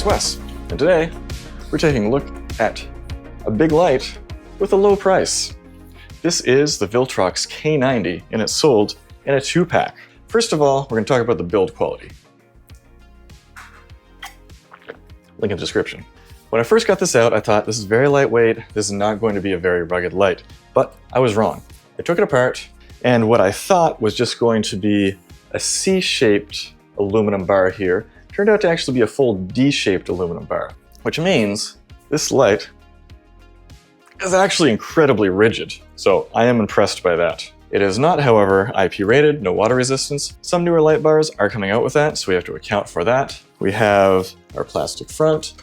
Wes, and today we're taking a look at a big light with a low price. This is the Viltrox K90 and it's sold in a 2-pack. First of all, we're going to talk about the build quality. Link in the description. When I first got this out, I thought this is very lightweight, this is not going to be a very rugged light, but I was wrong. I took it apart, and what I thought was just going to be a C-shaped aluminum bar here turned out to actually be a full D-shaped aluminum bar, which means this light is actually incredibly rigid, so I am impressed by that. It is not, however, IP rated, no water resistance. Some newer light bars are coming out with that, so we have to account for that. We have our plastic front,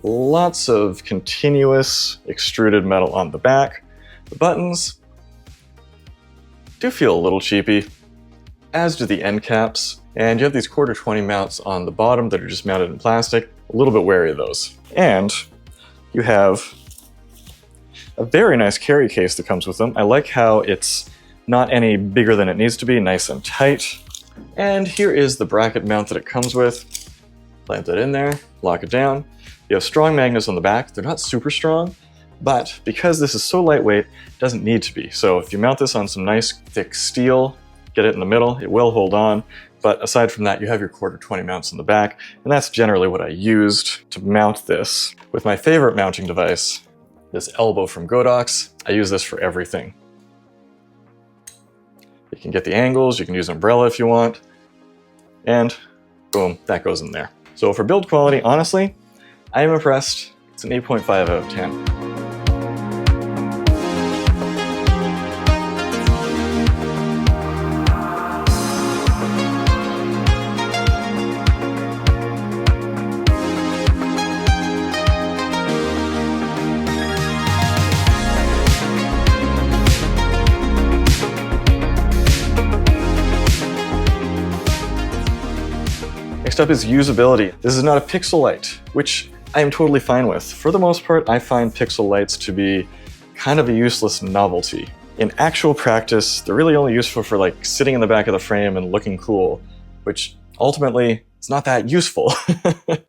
lots of continuous extruded metal on the back. The buttons do feel a little cheapy, as do the end caps. And you have these 1/4-20 mounts on the bottom that are just mounted in plastic. A little bit wary of those. And you have a very nice carry case that comes with them. I like how it's not any bigger than it needs to be, nice and tight. And here is the bracket mount that it comes with. Plant that in there, lock it down. You have strong magnets on the back. They're not super strong, but because this is so lightweight, it doesn't need to be. So if you mount this on some nice thick steel, get it in the middle, it will hold on. But aside from that, you have your 1/4-20 mounts in the back, and that's generally what I used to mount this. With my favorite mounting device, this elbow from Godox, I use this for everything. You can get the angles, you can use an umbrella if you want, and boom, that goes in there. So for build quality, honestly, I am impressed. It's an 8.5 out of 10. Next up is usability. This is not a pixel light, which I am totally fine with. For the most part, I find pixel lights to be kind of a useless novelty. In actual practice, they're really only useful for like sitting in the back of the frame and looking cool, which ultimately is not that useful.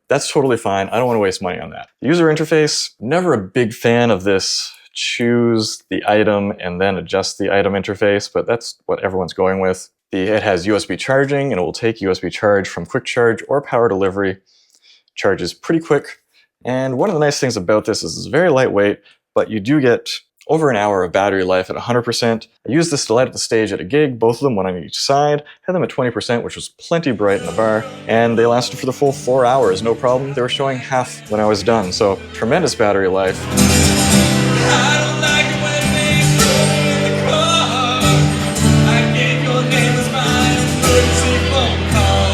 That's totally fine. I don't want to waste money on that. The user interface, never a big fan of this choose the item and then adjust the item interface, but that's what everyone's going with. It has USB charging, and it will take USB charge from quick charge or power delivery. Charges pretty quick. And one of the nice things about this is it's very lightweight, but you do get over an hour of battery life at 100%. I used this to light up the stage at a gig, both of them, one on each side. Had them at 20%, which was plenty bright in the bar, and they lasted for the full 4 hours, no problem. They were showing half when I was done, so tremendous battery life. I don't like it when they throw me in the car. I gave your name as my emergency phone call.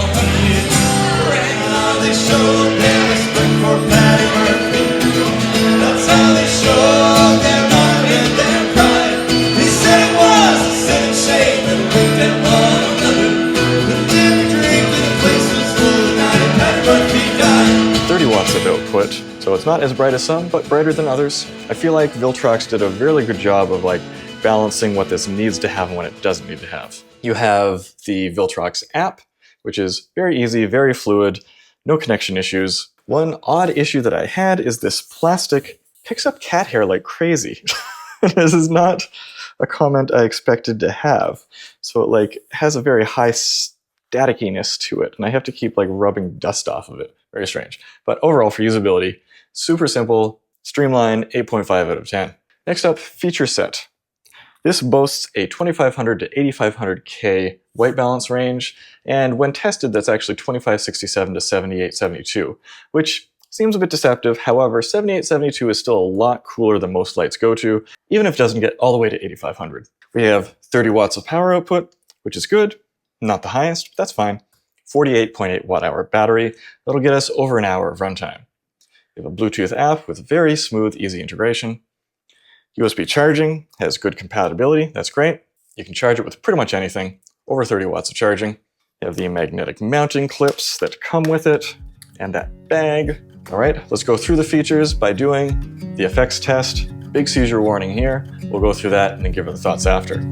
They showed their respect for Patty Murphy. That's how they showed their honor and their pride. They said it was a sin and shame that winked at one another. But every drink in the place was full the night Patty Murphy died. 30 watts of output, so it's not as bright as some, but brighter than others. I feel like Viltrox did a really good job of like balancing what this needs to have and what it doesn't need to have. You have the Viltrox app, which is very easy, very fluid. No connection issues. One odd issue that I had is this plastic picks up cat hair like crazy. This is not a comment I expected to have. So it like has a very high staticiness to it, and I have to keep like rubbing dust off of it. Very strange. But overall for usability, super simple, streamlined, 8.5 out of 10. Next up, feature set. This boasts a 2500 to 8500K white balance range, and when tested, that's actually 2567 to 7872, which seems a bit deceptive. However, 7872 is still a lot cooler than most lights go to, even if it doesn't get all the way to 8500. We have 30 watts of power output, which is good. Not the highest, but that's fine. 48.8 watt-hour battery. That'll get us over an hour of runtime. We have a Bluetooth app with very smooth, easy integration. USB charging has good compatibility, that's great. You can charge it with pretty much anything, over 30 watts of charging. You have the magnetic mounting clips that come with it, and that bag. All right, let's go through the features by doing the effects test. Big seizure warning here. We'll go through that and then give our thoughts after.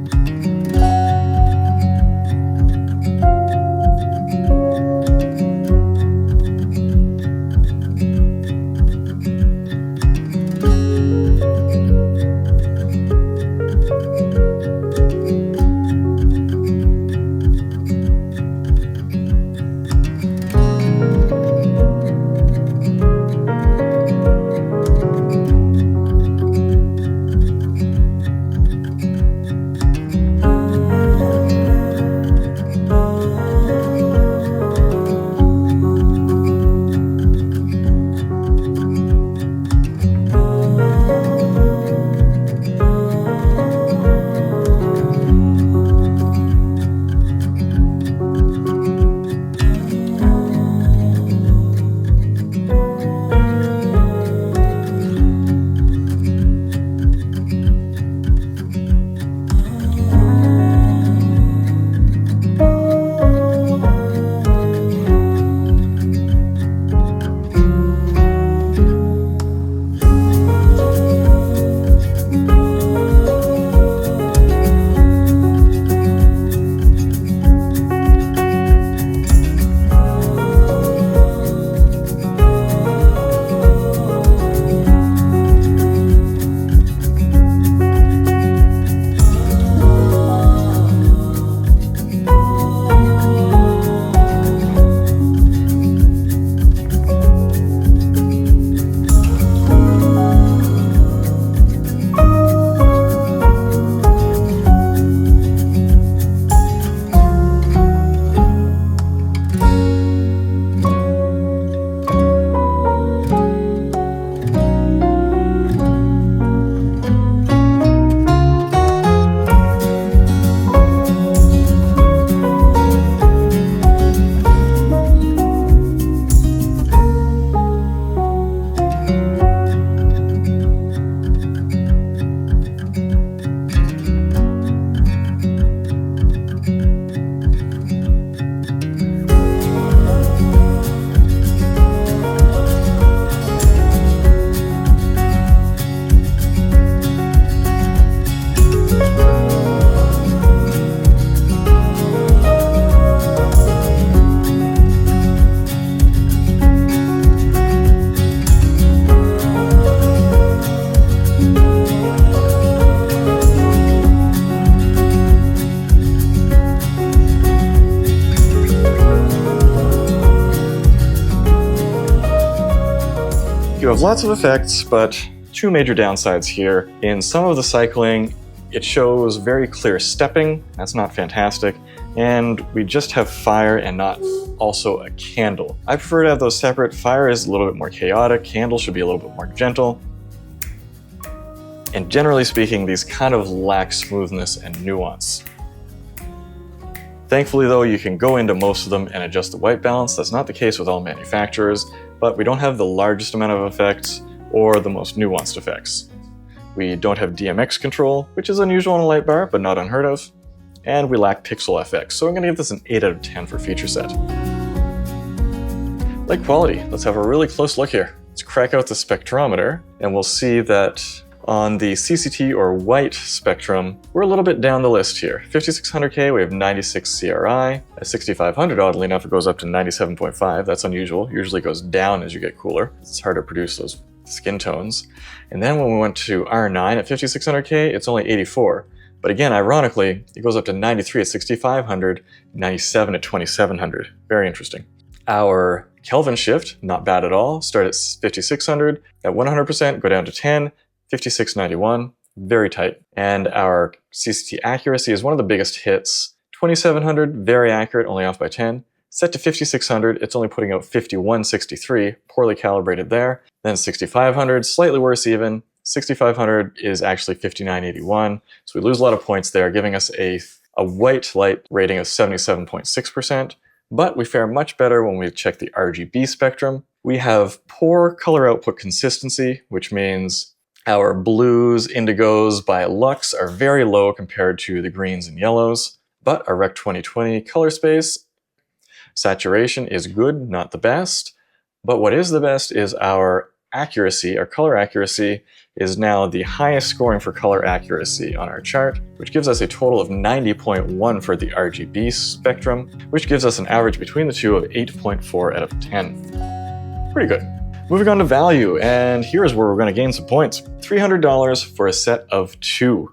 has lots of effects, but two major downsides here. In some of the cycling, it shows very clear stepping. That's not fantastic. And we just have fire and not also a candle. I prefer to have those separate. Fire is a little bit more chaotic. Candle should be a little bit more gentle. And generally speaking, these kind of lack smoothness and nuance. Thankfully though, you can go into most of them and adjust the white balance. That's not the case with all manufacturers, but we don't have the largest amount of effects or the most nuanced effects. We don't have DMX control, which is unusual in a light bar, but not unheard of. And we lack pixel FX, so I'm going to give this an 8 out of 10 for feature set. Light quality, let's have a really close look here. Let's crack out the spectrometer, and we'll see that on the CCT or white spectrum, we're a little bit down the list here. 5600K, we have 96 CRI. At 6500, oddly enough, it goes up to 97.5. That's unusual. Usually goes down as you get cooler. It's hard to produce those skin tones. And then when we went to R9 at 5600K, it's only 84. But again, ironically, it goes up to 93 at 6500, 97 at 2700. Very interesting. Our Kelvin shift, not bad at all. Start at 5600, at 100%, go down to 10, 5691, very tight. And our CCT accuracy is one of the biggest hits. 2700, very accurate, only off by 10. Set to 5600, it's only putting out 5163, poorly calibrated there. Then 6500, slightly worse even. 6500 is actually 5981, so we lose a lot of points there, giving us a white light rating of 77.6%. But we fare much better when we check the RGB spectrum. We have poor color output consistency, which means our blues, indigos by lux are very low compared to the greens and yellows. But our Rec 2020 color space, saturation is good, not the best. But what is the best is our accuracy. Our color accuracy is now the highest scoring for color accuracy on our chart, which gives us a total of 90.1 for the RGB spectrum, which gives us an average between the two of 8.4 out of 10. Pretty good. Moving on to value, and here's where we're going to gain some points. $300 for a set of 2.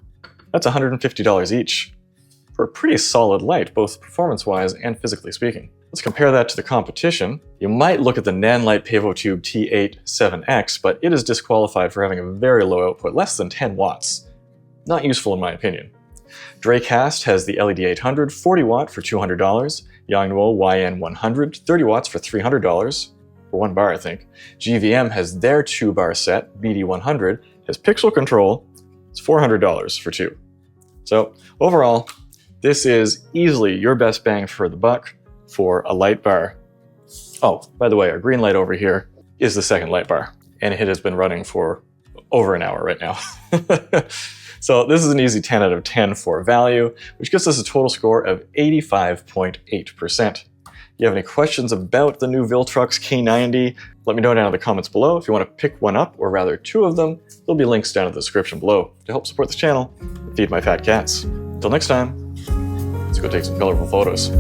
That's $150 each. For a pretty solid light, both performance-wise and physically speaking. Let's compare that to the competition. You might look at the Nanlite PavoTube T8 7X, but it is disqualified for having a very low output, less than 10 watts. Not useful in my opinion. Dracast has the LED 800, 40 watt for $200. Yangnuo YN100, 30 watts for $300. For 1 bar, I think. GVM has their 2-bar set, BD100, has pixel control. It's $400 for 2. So overall, this is easily your best bang for the buck for a light bar. Oh, by the way, our green light over here is the second light bar, and it has been running for over an hour right now. So this is an easy 10 out of 10 for value, which gives us a total score of 85.8%. If you have any questions about the new Viltrox K90, let me know down in the comments below. If you want to pick one up, or rather 2 of them, there'll be links down in the description below to help support this channel and feed my fat cats. Until next time, let's go take some colorful photos.